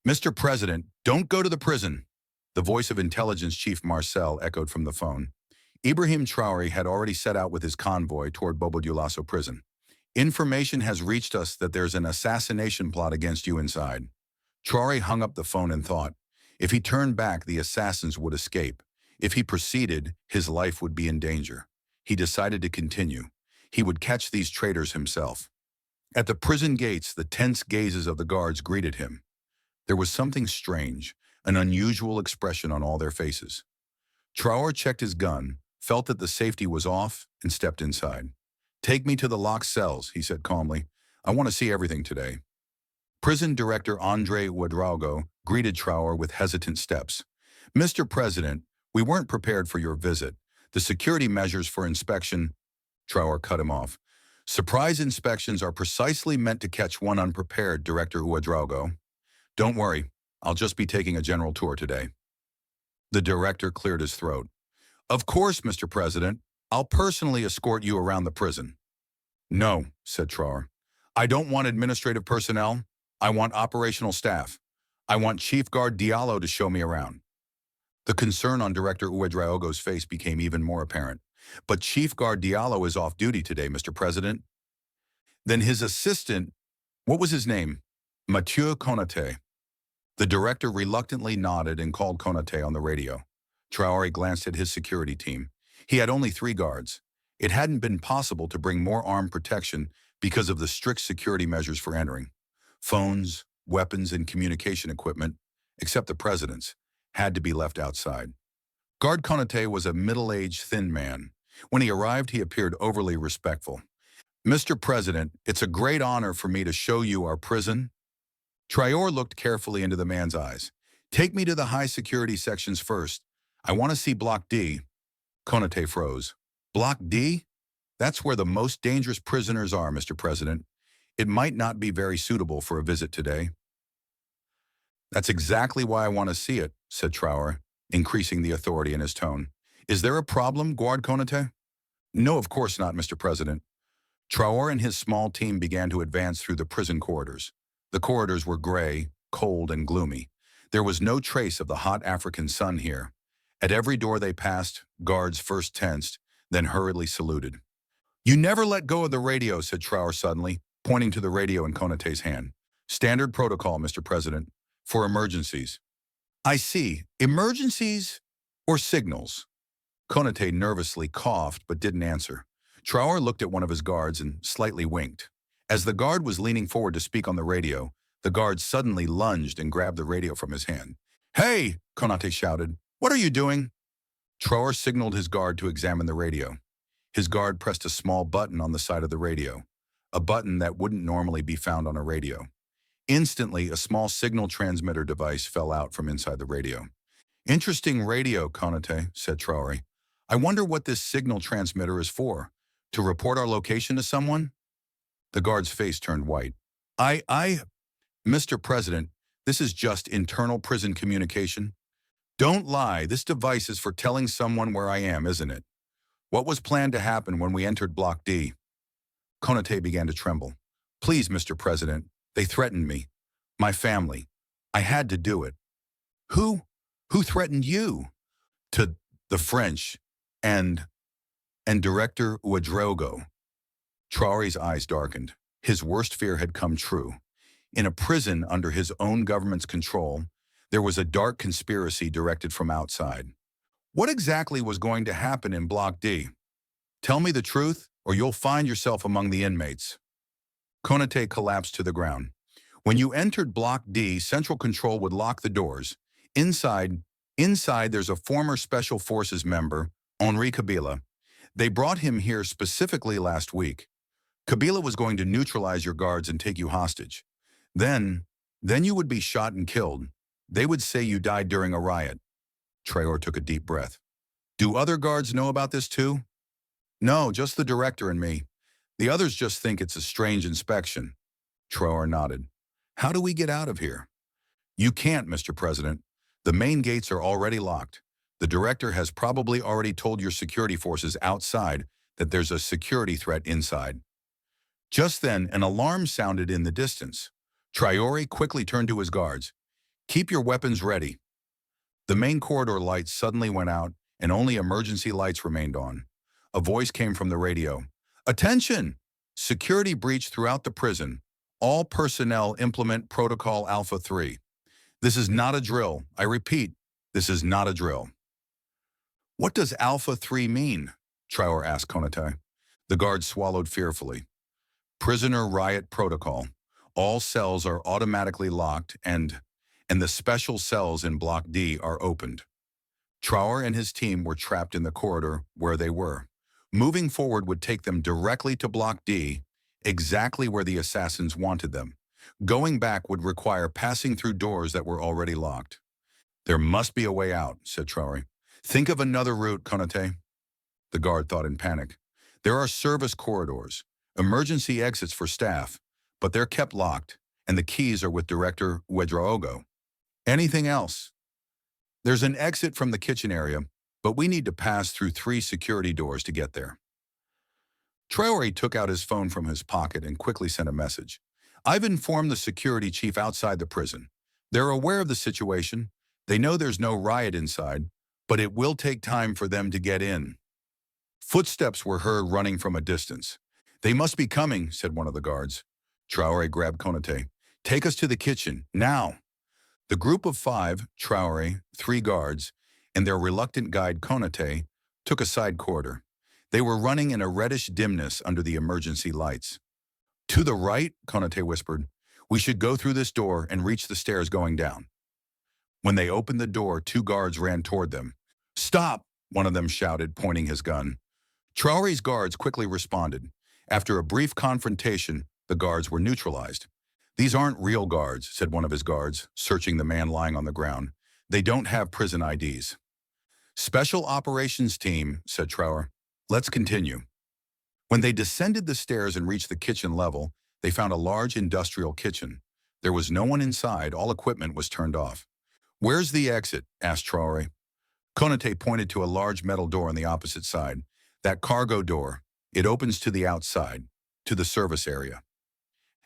Mr. President, don't go to the prison. The voice of Intelligence Chief Marcel echoed from the phone. Ibrahim Traore had already set out with his convoy toward Bobo Dioulasso prison. Information has reached us that there's an assassination plot against you inside. Traore hung up the phone and thought, if he turned back, the assassins would escape. If he proceeded, his life would be in danger. He decided to continue. He would catch these traitors himself. At the prison gates, the tense gazes of the guards greeted him. There was something strange, an unusual expression on all their faces. Traore checked his gun, felt that the safety was off, and stepped inside. "Take me to the locked cells," he said calmly. "I want to see everything today." Prison Director Andre Ouedraogo greeted Traore with hesitant steps. "Mr. President, we weren't prepared for your visit. The security measures for inspection—" Traore cut him off. "Surprise inspections are precisely meant to catch one unprepared, Director Ouedraogo. Don't worry, I'll just be taking a general tour today." The director cleared his throat. "Of course, Mr. President. I'll personally escort you around the prison." "No," said Traore. "I don't want administrative personnel. I want operational staff. I want Chief Guard Diallo to show me around." The concern on Director Ouedraogo's face became even more apparent. "But Chief Guard Diallo is off duty today, Mr. President." "Then his assistant, what was his name?" "Mathieu Konaté." The director reluctantly nodded and called Konaté on the radio. Traore glanced at his security team. He had only 3 guards. It hadn't been possible to bring more armed protection because of the strict security measures for entering. Phones, weapons, and communication equipment, except the president's, had to be left outside. Guard Konaté was a middle-aged, thin man. When he arrived, he appeared overly respectful. "Mr. President, it's a great honor for me to show you our prison." Traore looked carefully into the man's eyes. "Take me to the high-security sections first. I want to see Block D." Konaté froze. "Block D? That's where the most dangerous prisoners are, Mr. President. It might not be very suitable for a visit today." "That's exactly why I want to see it," said Traore, increasing the authority in his tone. "Is there a problem, Guard Konaté?" "No, of course not, Mr. President." Traore and his small team began to advance through the prison corridors. The corridors were gray, cold, and gloomy. There was no trace of the hot African sun here. At every door they passed, guards first tensed, then hurriedly saluted. "You never let go of the radio," said Traore suddenly, pointing to the radio in Konaté's hand. "Standard protocol, Mr. President, for emergencies." "I see. Emergencies or signals?" Konaté nervously coughed but didn't answer. Traore looked at one of his guards and slightly winked. As the guard was leaning forward to speak on the radio, the guard suddenly lunged and grabbed the radio from his hand. "Hey!" Konaté shouted. "What are you doing?" Traore signaled his guard to examine the radio. His guard pressed a small button on the side of the radio, a button that wouldn't normally be found on a radio. Instantly, a small signal transmitter device fell out from inside the radio. "Interesting radio, Konaté," said Traore. "I wonder what this signal transmitter is for. To report our location to someone?" The guard's face turned white. Mr. President, this is just internal prison communication." "Don't lie. This device is for telling someone where I am, isn't it? What was planned to happen when we entered Block D?" Konaté began to tremble. "Please, Mr. President, they threatened me. My family. I had to do it." Who threatened you?" "To the French and Director Ouedraogo." Traore's eyes darkened. His worst fear had come true. In a prison under his own government's control, there was a dark conspiracy directed from outside. What exactly was going to happen in Block D? "Tell me the truth, or you'll find yourself among the inmates." Konaté collapsed to the ground. "When you entered Block D, Central Control would lock the doors. Inside there's a former Special Forces member, Henri Kabila. They brought him here specifically last week. Kabila was going to neutralize your guards and take you hostage. Then you would be shot and killed. They would say you died during a riot." Traore took a deep breath. "Do other guards know about this too?" "No, just the director and me. The others just think it's a strange inspection." Traore nodded. "How do we get out of here?" "You can't, Mr. President. The main gates are already locked. The director has probably already told your security forces outside that there's a security threat inside." Just then, an alarm sounded in the distance. Traore quickly turned to his guards. Keep your weapons ready. The main corridor lights suddenly went out, and only emergency lights remained on. A voice came from the radio. Attention! Security breach throughout the prison. All personnel implement Protocol Alpha 3. This is not a drill. I repeat, this is not a drill. What does Alpha 3 mean? Traore asked Konate. The guard swallowed fearfully. Prisoner riot protocol. All cells are automatically locked and the special cells in Block D are opened. Traore and his team were trapped in the corridor where they were. Moving forward would take them directly to Block D, exactly where the assassins wanted them. Going back would require passing through doors that were already locked. There must be a way out, said Traore. Think of another route, Konate. The guard thought in panic. There are service corridors, emergency exits for staff, but they're kept locked, and the keys are with Director Ouedraogo. Anything else? There's an exit from the kitchen area, but we need to pass through 3 security doors to get there. Traore took out his phone from his pocket and quickly sent a message. I've informed the security chief outside the prison. They're aware of the situation. They know there's no riot inside, but it will take time for them to get in. Footsteps were heard running from a distance. They must be coming, said one of the guards. Traore grabbed Konate. Take us to the kitchen, now. The group of 5, Traore, 3 guards, and their reluctant guide Konate, took a side corridor. They were running in a reddish dimness under the emergency lights. To the right, Konate whispered. We should go through this door and reach the stairs going down. When they opened the door, 2 guards ran toward them. Stop, one of them shouted, pointing his gun. Traore's guards quickly responded. After a brief confrontation, the guards were neutralized. These aren't real guards, said one of his guards, searching the man lying on the ground. They don't have prison IDs. Special Operations Team, said Traore. Let's continue. When they descended the stairs and reached the kitchen level, they found a large industrial kitchen. There was no one inside. All equipment was turned off. Where's the exit? Asked Traore. Konate pointed to a large metal door on the opposite side. That cargo door. It opens to the outside, to the service area.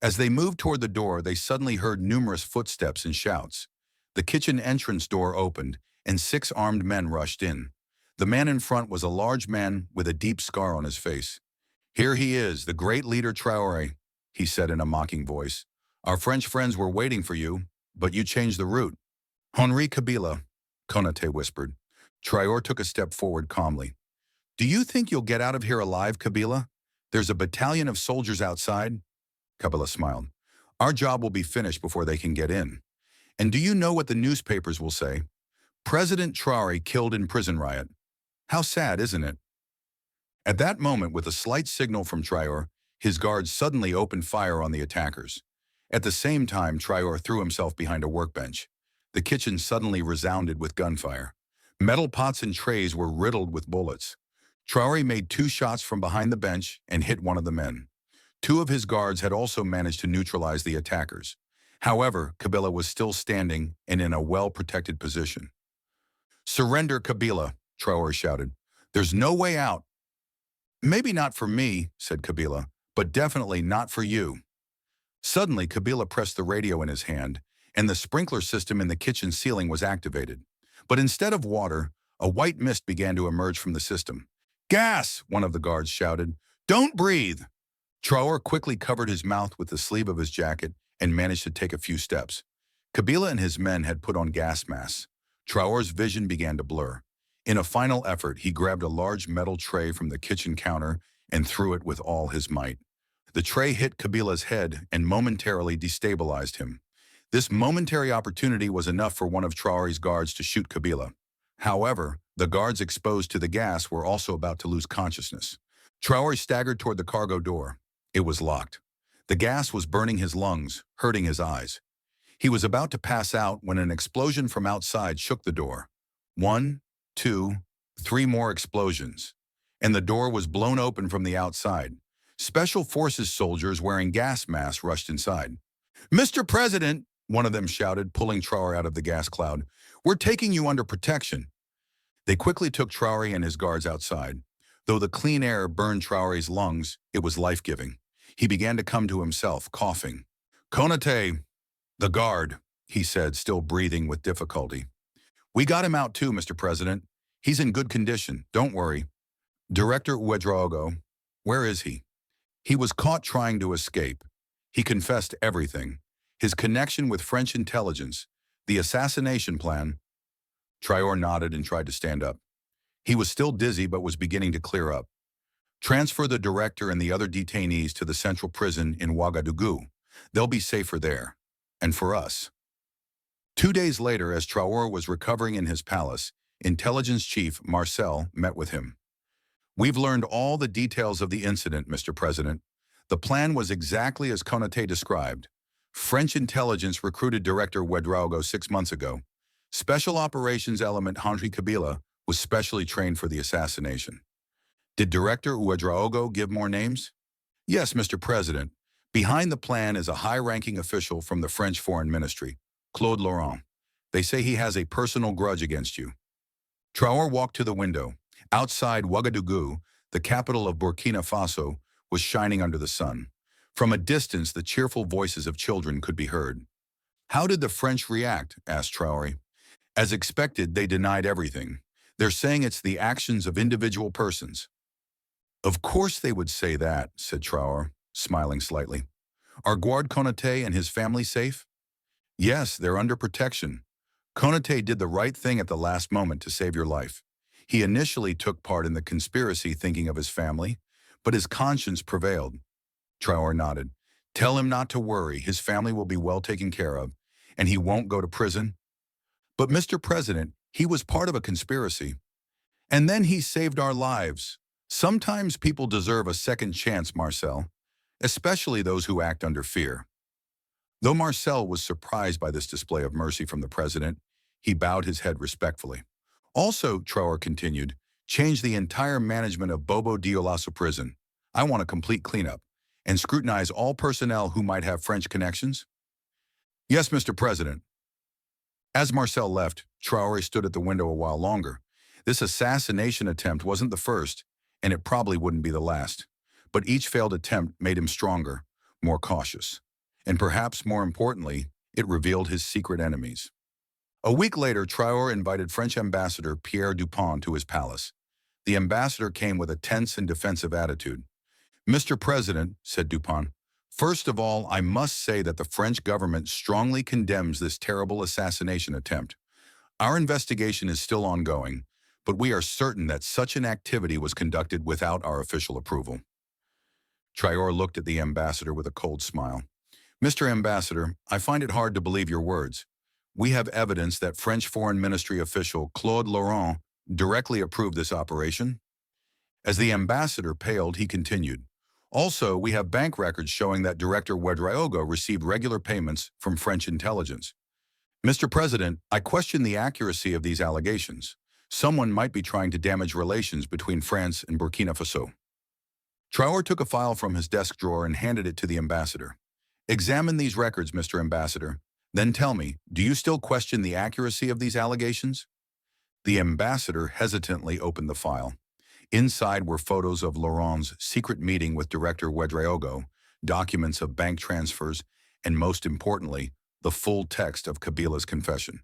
As they moved toward the door, they suddenly heard numerous footsteps and shouts. The kitchen entrance door opened, and 6 armed men rushed in. The man in front was a large man with a deep scar on his face. Here he is, the great leader Traore, he said in a mocking voice. Our French friends were waiting for you, but you changed the route. Henri Kabila, Konate whispered. Traore took a step forward calmly. Do you think you'll get out of here alive, Kabila? There's a battalion of soldiers outside. Kabila smiled. Our job will be finished before they can get in. And do you know what the newspapers will say? President Traore killed in prison riot. How sad, isn't it? At that moment, with a slight signal from Traore, his guards suddenly opened fire on the attackers. At the same time, Traore threw himself behind a workbench. The kitchen suddenly resounded with gunfire. Metal pots and trays were riddled with bullets. Traore made 2 shots from behind the bench and hit one of the men. 2 of his guards had also managed to neutralize the attackers. However, Kabila was still standing and in a well-protected position. Surrender, Kabila, Traore shouted. There's no way out. Maybe not for me, said Kabila, but definitely not for you. Suddenly, Kabila pressed the radio in his hand, and the sprinkler system in the kitchen ceiling was activated. But instead of water, a white mist began to emerge from the system. Gas, one of the guards shouted. Don't breathe. Traore quickly covered his mouth with the sleeve of his jacket and managed to take a few steps. Kabila and his men had put on gas masks. Traore's vision began to blur. In a final effort, he grabbed a large metal tray from the kitchen counter and threw it with all his might. The tray hit Kabila's head and momentarily destabilized him. This momentary opportunity was enough for one of Traore's guards to shoot Kabila. However, the guards exposed to the gas were also about to lose consciousness. Traore staggered toward the cargo door. It was locked. The gas was burning his lungs, hurting his eyes. He was about to pass out when an explosion from outside shook the door. 1, 2, 3 more explosions, and the door was blown open from the outside. Special Forces soldiers wearing gas masks rushed inside. Mr. President, one of them shouted, pulling Traore out of the gas cloud. We're taking you under protection. They quickly took Traore and his guards outside. Though the clean air burned Traore's lungs, it was life-giving. He began to come to himself, coughing. Konate, the guard, he said, still breathing with difficulty. We got him out too, Mr. President. He's in good condition, don't worry. Director Ouedraogo, where is he? He was caught trying to escape. He confessed everything. His connection with French intelligence, the assassination plan. Traore nodded and tried to stand up. He was still dizzy but was beginning to clear up. Transfer the director and the other detainees to the central prison in Ouagadougou. They'll be safer there. And for us. 2 days later, as Traore was recovering in his palace, Intelligence Chief Marcel met with him. We've learned all the details of the incident, Mr. President. The plan was exactly as Konaté described. French intelligence recruited Director Ouedraogo 6 months ago. Special operations element Henri Kabila was specially trained for the assassination. Did Director Ouedraogo give more names? Yes, Mr. President. Behind the plan is a high-ranking official from the French Foreign Ministry, Claude Laurent. They say he has a personal grudge against you. Traore walked to the window. Outside Ouagadougou, the capital of Burkina Faso, was shining under the sun. From a distance, the cheerful voices of children could be heard. How did the French react? Asked Traore. As expected, they denied everything. They're saying it's the actions of individual persons. Of course they would say that, said Traore, smiling slightly. Are Guard Konaté and his family safe? Yes, they're under protection. Konaté did the right thing at the last moment to save your life. He initially took part in the conspiracy thinking of his family, but his conscience prevailed. Traore nodded. Tell him not to worry, his family will be well taken care of, and he won't go to prison. But Mr. President, he was part of a conspiracy. And then he saved our lives. Sometimes people deserve a second chance, Marcel, especially those who act under fear. Though Marcel was surprised by this display of mercy from the president, he bowed his head respectfully. Also, Traore continued, change the entire management of Bobo Dioulasso prison. I want a complete cleanup, and scrutinize all personnel who might have French connections. Yes, Mr. President. As Marcel left, Traore stood at the window a while longer. This assassination attempt wasn't the first, and it probably wouldn't be the last. But each failed attempt made him stronger, more cautious. And perhaps more importantly, it revealed his secret enemies. A week later, Traore invited French Ambassador Pierre Dupont to his palace. The ambassador came with a tense and defensive attitude. Mr. President, said Dupont, first of all, I must say that the French government strongly condemns this terrible assassination attempt. Our investigation is still ongoing, but we are certain that such an activity was conducted without our official approval. Traore looked at the ambassador with a cold smile. Mr. Ambassador, I find it hard to believe your words. We have evidence that French Foreign Ministry official Claude Laurent directly approved this operation. As the ambassador paled, he continued. Also, we have bank records showing that Director Ouedraogo received regular payments from French intelligence. Mr. President, I question the accuracy of these allegations. Someone might be trying to damage relations between France and Burkina Faso. Traore took a file from his desk drawer and handed it to the ambassador. Examine these records, Mr. Ambassador. Then tell me, do you still question the accuracy of these allegations? The ambassador hesitantly opened the file. Inside were photos of Laurent's secret meeting with Director Ouedraogo, documents of bank transfers, and most importantly, the full text of Kabila's confession.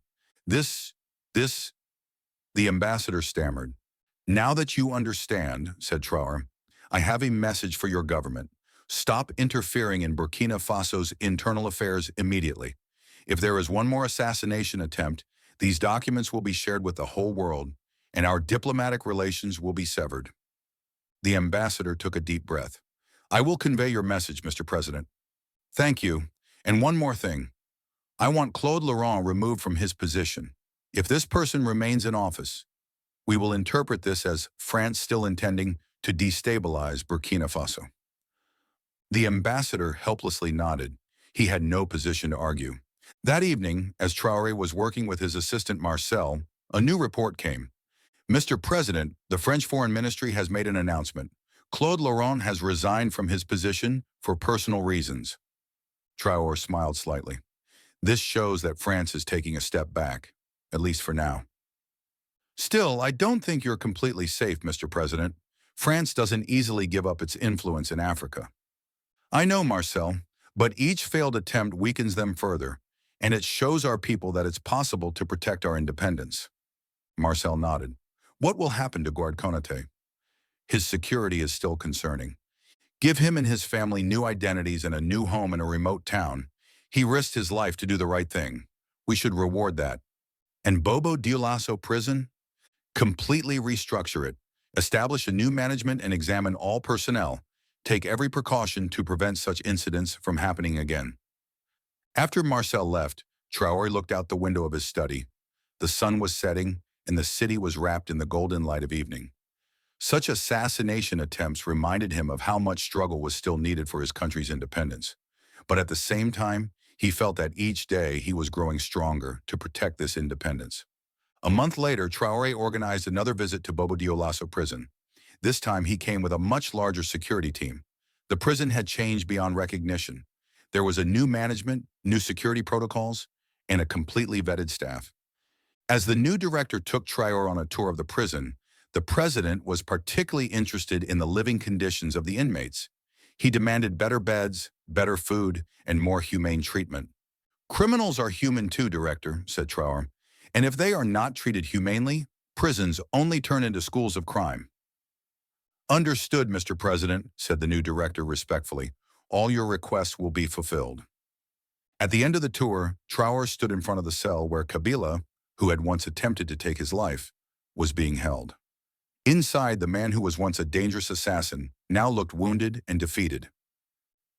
The ambassador stammered. Now that you understand, said Traore, I have a message for your government. Stop interfering in Burkina Faso's internal affairs immediately. If there is one more assassination attempt, these documents will be shared with the whole world, and our diplomatic relations will be severed. The ambassador took a deep breath. I will convey your message, Mr. President. Thank you. And one more thing. I want Claude Laurent removed from his position. If this person remains in office, we will interpret this as France still intending to destabilize Burkina Faso. The ambassador helplessly nodded. He had no position to argue. That evening, as Traore was working with his assistant Marcel, a new report came. Mr. President, the French Foreign Ministry has made an announcement. Claude Laurent has resigned from his position for personal reasons. Traore smiled slightly. This shows that France is taking a step back, at least for now. Still, I don't think you're completely safe, Mr. President. France doesn't easily give up its influence in Africa. I know, Marcel, but each failed attempt weakens them further. and it shows our people that it's possible to protect our independence. Marcel nodded. What will happen to Guard Konate? His security is still concerning. Give him and his family new identities and a new home in a remote town. He risked his life to do the right thing. We should reward that. And Bobo Dioulasso prison? Completely restructure it. Establish a new management and examine all personnel. Take every precaution to prevent such incidents from happening again. After Marcel left, Traore looked out the window of his study. The sun was setting, and the city was wrapped in the golden light of evening. Such assassination attempts reminded him of how much struggle was still needed for his country's independence. But at the same time, he felt that each day he was growing stronger to protect this independence. A month later, Traore organized another visit to Bobo Dioulasso prison. This time he came with a much larger security team. The prison had changed beyond recognition. There was a new management, new security protocols, and a completely vetted staff. As the new director took Traore on a tour of the prison, the president was particularly interested in the living conditions of the inmates. He demanded better beds, better food, and more humane treatment. Criminals are human too, Director, said Traore. And if they are not treated humanely, prisons only turn into schools of crime. Understood, Mr. President, said the new director respectfully. All your requests will be fulfilled. At the end of the tour, Traore stood in front of the cell where Kabila, who had once attempted to take his life, was being held. Inside, the man who was once a dangerous assassin now looked wounded and defeated.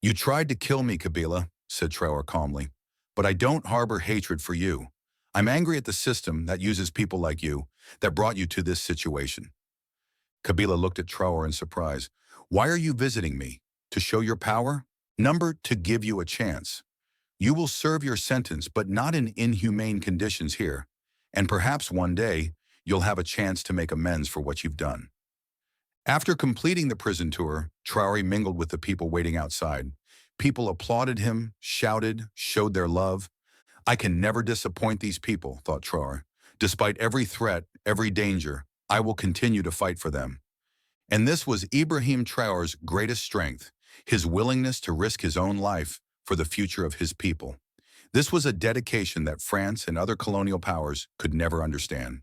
You tried to kill me, Kabila, said Traore calmly, but I don't harbor hatred for you. I'm angry at the system that uses people like you, that brought you to this situation. Kabila looked at Traore in surprise. Why are you visiting me? To show your power? Number, to give you a chance. You will serve your sentence, but not in inhumane conditions here. And perhaps one day, you'll have a chance to make amends for what you've done. After completing the prison tour, Traore mingled with the people waiting outside. People applauded him, shouted, showed their love. I can never disappoint these people, thought Traore. Despite every threat, every danger, I will continue to fight for them. And this was Ibrahim Traore's greatest strength, his willingness to risk his own life for the future of his people. This was a dedication that France and other colonial powers could never understand.